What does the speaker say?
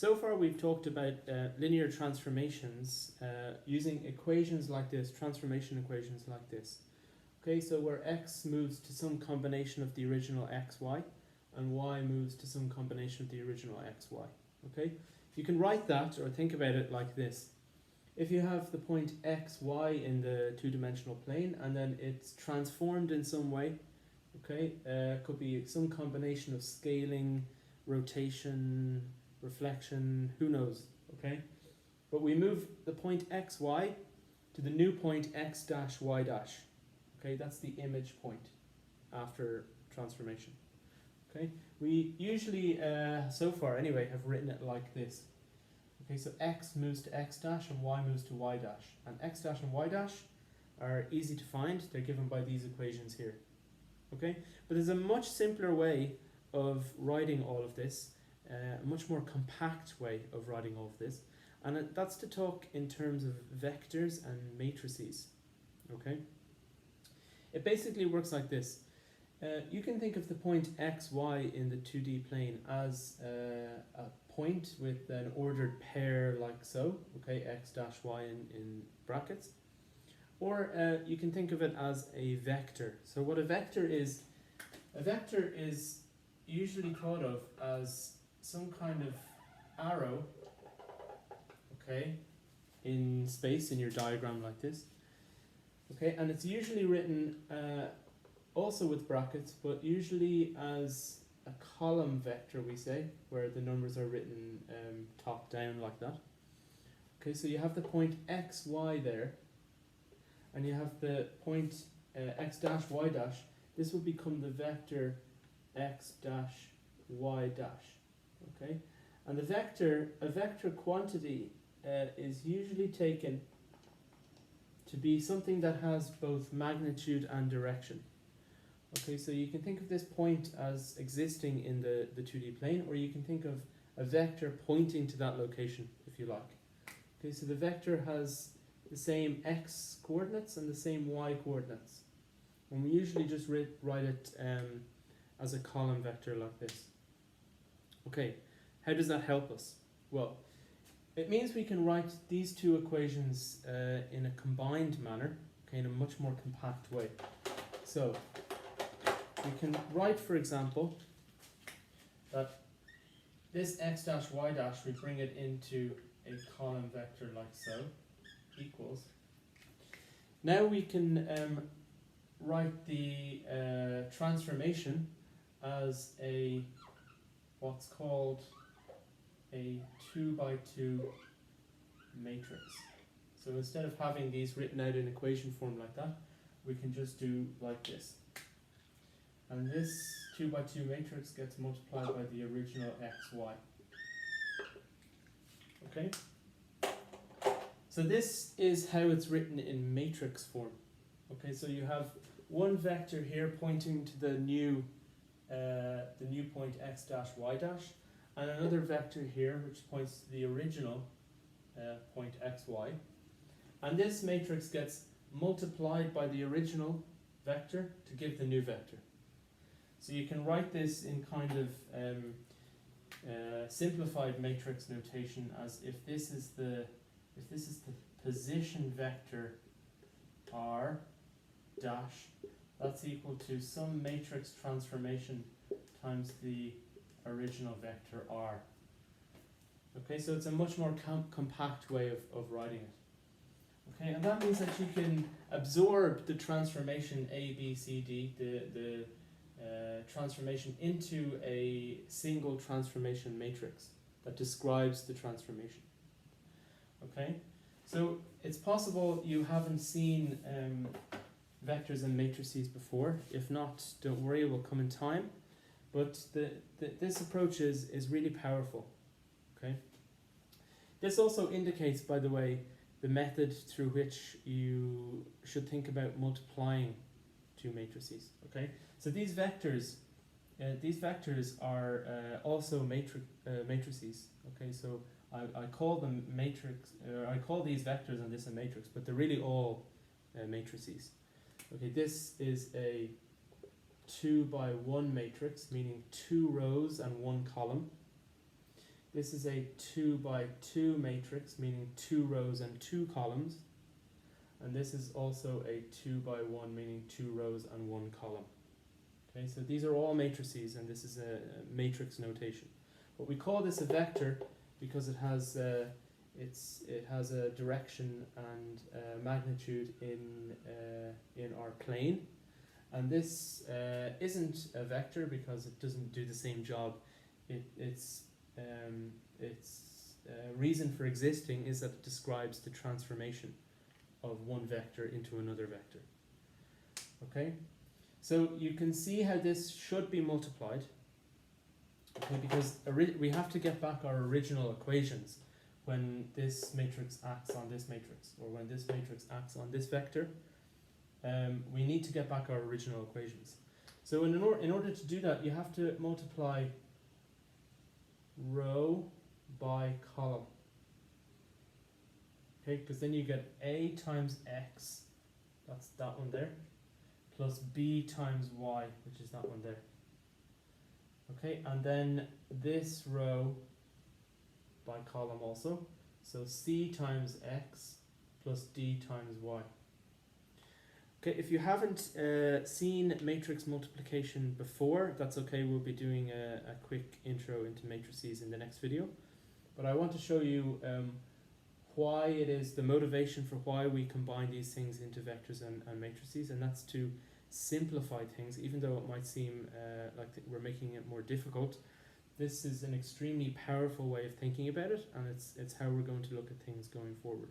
So far we've talked about linear transformations using equations like this, transformation equations like this. Okay, so where x moves to some combination of the original xy and y moves to some combination of the original xy. Okay, you can write that or think about it like this. If you have the point xy in the two-dimensional plane and then it's transformed in some way, okay, could be some combination of scaling, rotation, reflection, who knows, okay? But we move the point xy to the new point x dash y dash, okay? That's the image point after transformation, okay? We usually, so far anyway, have written it like this. Okay, so x moves to x dash and y moves to y dash. And x dash and y dash are easy to find. They're given by these equations here. Okay, but there's a much simpler way of writing all of this, a much more compact way of writing all of this, and that's to talk in terms of vectors and matrices. Okay, it basically works like this. You can think of the point xy in the 2D plane as a point with an ordered pair like so, okay, x dash y in brackets. Or you can think of it as a vector. So what a vector is usually thought of as some kind of arrow, okay, in space in your diagram like this. Okay, and it's usually written also with brackets, but usually as a column vector, we say, where the numbers are written top down like that. Okay, so you have the point xy there, and you have the point x dash y dash. This will become the vector x dash y dash. Okay, and a vector quantity is usually taken to be something that has both magnitude and direction. Okay, so you can think of this point as existing in the 2D plane, or you can think of a vector pointing to that location, if you like. Okay, so the vector has the same x coordinates and the same y coordinates. And we usually just write it as a column vector like this. Okay, how does that help us? Well, it means we can write these two equations in a combined manner, okay, in a much more compact way. So, we can write, for example, that this x dash y dash, we bring it into a column vector like so, equals. Now we can write the transformation as what's called a 2x2 matrix. So instead of having these written out in equation form like that, we can just do like this. And this 2x2 matrix gets multiplied by the original xy. Okay? So this is how it's written in matrix form. Okay, so you have one vector here pointing to the new point x dash y dash, and another vector here which points to the original point xy. And this matrix gets multiplied by the original vector to give the new vector. So you can write this in kind of simplified matrix notation as if this is the position vector r dash, that's equal to some matrix transformation times the original vector r. Okay, so it's a much more compact way of writing it. Okay, and that means that you can absorb the transformation A, B, C, D, the transformation into a single transformation matrix that describes the transformation. Okay, so it's possible you haven't seen vectors and matrices before. If not, don't worry, it will come in time. But this approach is really powerful. Okay. This also indicates, by the way, the method through which you should think about multiplying two matrices. Okay. So these vectors are also matrices. Okay. So I call them matrix. I call these vectors and this a matrix, but they're really all matrices. Okay. This is a 2 by 1 matrix, meaning 2 rows and 1 column. This is a 2 by 2 matrix, meaning 2 rows and 2 columns. And this is also a 2 by 1, meaning 2 rows and 1 column. Okay, so these are all matrices, and this is a matrix notation. But we call this a vector because it has a direction and magnitude in our plane. And this isn't a vector because it doesn't do the same job. Its reason for existing is that it describes the transformation of one vector into another vector. Okay, so you can see how this should be multiplied. Okay, because we have to get back our original equations when this matrix acts on this matrix, or when this matrix acts on this vector. We need to get back our original equations. So in order to do that, you have to multiply row by column. Okay, because then you get A times X, that's that one there, plus B times Y, which is that one there. Okay, and then this row by column also, so C times X plus D times Y. Okay, if you haven't seen matrix multiplication before, that's okay. We'll be doing a quick intro into matrices in the next video. But I want to show you why it is, the motivation for why we combine these things into vectors and matrices, and that's to simplify things, even though it might seem like we're making it more difficult. This is an extremely powerful way of thinking about it, and it's how we're going to look at things going forward.